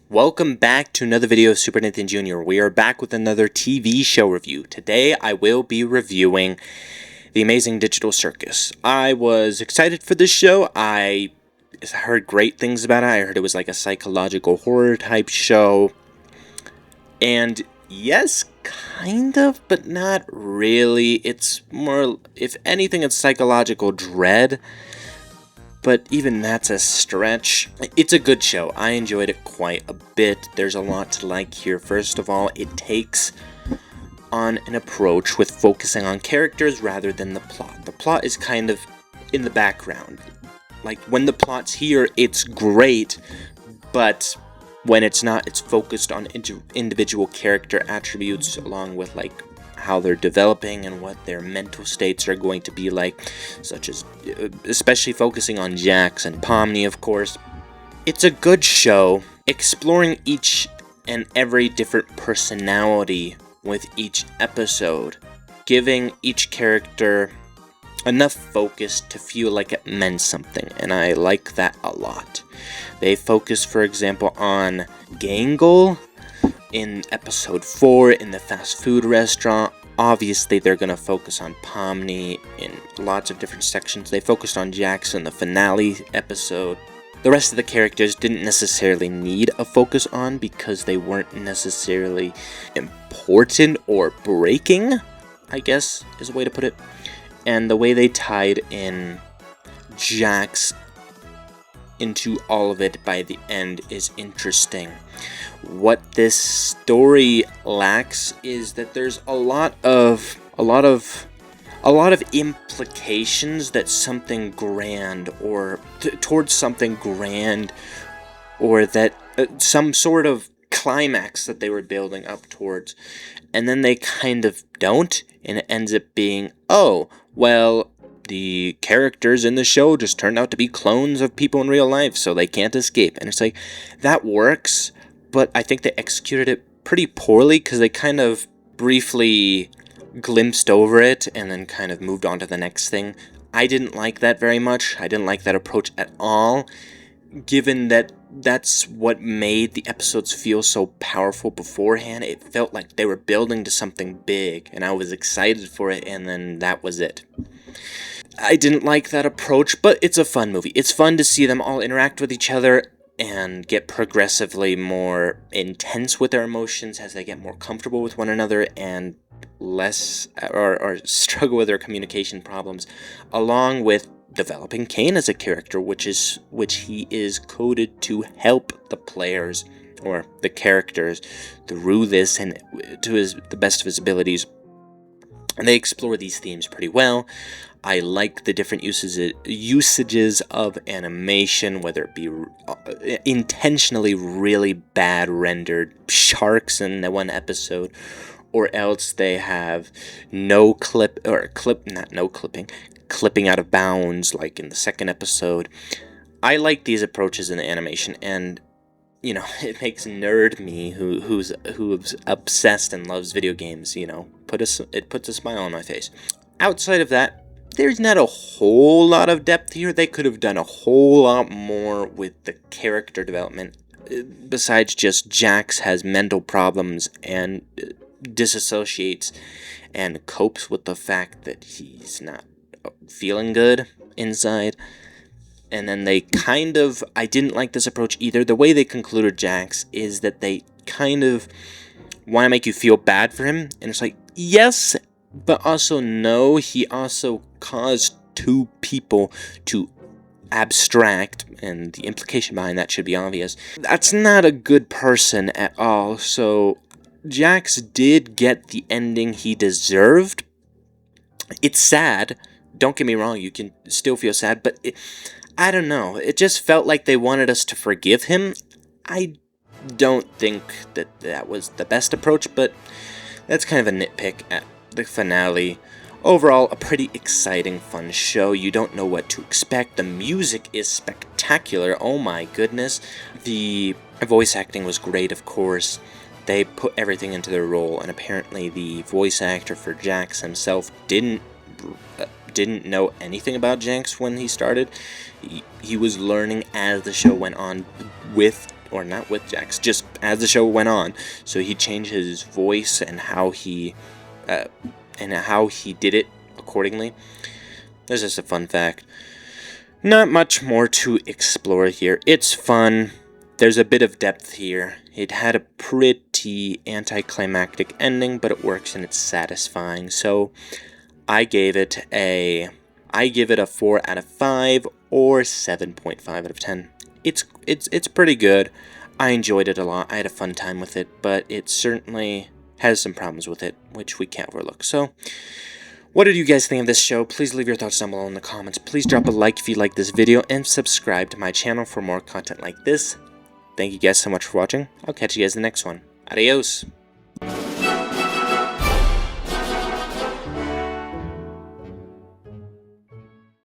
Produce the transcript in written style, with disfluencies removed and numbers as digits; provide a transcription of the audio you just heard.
Welcome back to another video of Super Nathan Jr. We are back with another TV show review. Today I will be reviewing The Amazing Digital Circus. I was excited for this show. I heard great things about it. I heard it was like a psychological horror type show. And yes, kind of, but not really. It's more, if anything, it's psychological dread. But even that's a stretch. It's a good show. I enjoyed it quite a bit. There's a lot to like here. First of all, it takes on an approach with focusing on characters rather than the plot. The plot is kind of in the background. Like, when the plot's here, it's great, but when it's not, it's focused on individual character attributes along with, like, how they're developing and what their mental states are going to be like, such as especially focusing on Jax and Pomni, of course. It's a good show, exploring each and every different personality with each episode, giving each character enough focus to feel like it meant something, and I like that a lot. They focus, for example, on Gangle in episode 4 in the fast food restaurant. Obviously, they're going to focus on Pomni in lots of different sections. They focused on Jax in the finale episode. The rest of the characters didn't necessarily need a focus on because they weren't necessarily important or breaking, I guess is a way to put it. And the way they tied in Jax into all of it by the end is interesting. What this story lacks is that there's a lot of implications that something grand or towards something grand, or that some sort of climax that they were building up towards, and then they kind of don't, and it ends up being, oh, well, the characters in the show just turned out to be clones of people in real life, so they can't escape. And it's like, that works, but I think they executed it pretty poorly because they kind of briefly glimpsed over it and then kind of moved on to the next thing. I didn't like that very much. I didn't like that approach at all, given that that's what made the episodes feel so powerful beforehand. It felt like they were building to something big, and I was excited for it, and then that was it. I didn't like that approach, but it's a fun movie. It's fun to see them all interact with each other and get progressively more intense with their emotions as they get more comfortable with one another and less or struggle with their communication problems, along with developing Kane as a character, which he is coded to help the players or the characters through this and to the best of his abilities. And they explore these themes pretty well. I like the different usages of animation, whether it be intentionally really bad rendered sharks in the one episode, or else they have clipping out of bounds, like in the second episode. I like these approaches in the animation, and you know, it makes nerd me, who's obsessed and loves video games, you know, it puts a smile on my face. Outside of that, there's not a whole lot of depth here. They could have done a whole lot more with the character development, besides just Jax has mental problems and disassociates and copes with the fact that he's not feeling good inside. And then I didn't like this approach either. The way they concluded Jax is that they kind of want to make you feel bad for him. And it's like, yes, but also no. He also caused two people to abstract, and the implication behind that should be obvious. That's not a good person at all. So Jax did get the ending he deserved. It's sad. Don't get me wrong. You can still feel sad, but I don't know. It just felt like they wanted us to forgive him. I don't think that was the best approach, but that's kind of a nitpick at the finale. Overall, a pretty exciting, fun show. You don't know what to expect. The music is spectacular. Oh my goodness. The voice acting was great, of course. They put everything into their role, and apparently the voice actor for Jax himself didn't know anything about Jax when he started. He was learning as the show went on with or not with Jax, just as the show went on. So he changed his voice and how he did it accordingly. That's just a fun fact. Not much more to explore here. It's fun. There's a bit of depth here. It had a pretty anticlimactic ending, but it works and it's satisfying. So I give it a 4 out of 5 or 7.5 out of 10. It's pretty good. I enjoyed it a lot. I had a fun time with it, but it certainly has some problems with it, which we can't overlook. So, what did you guys think of this show? Please leave your thoughts down below in the comments. Please drop a like if you like this video, and subscribe to my channel for more content like this. Thank you guys so much for watching. I'll catch you guys in the next one. Adios!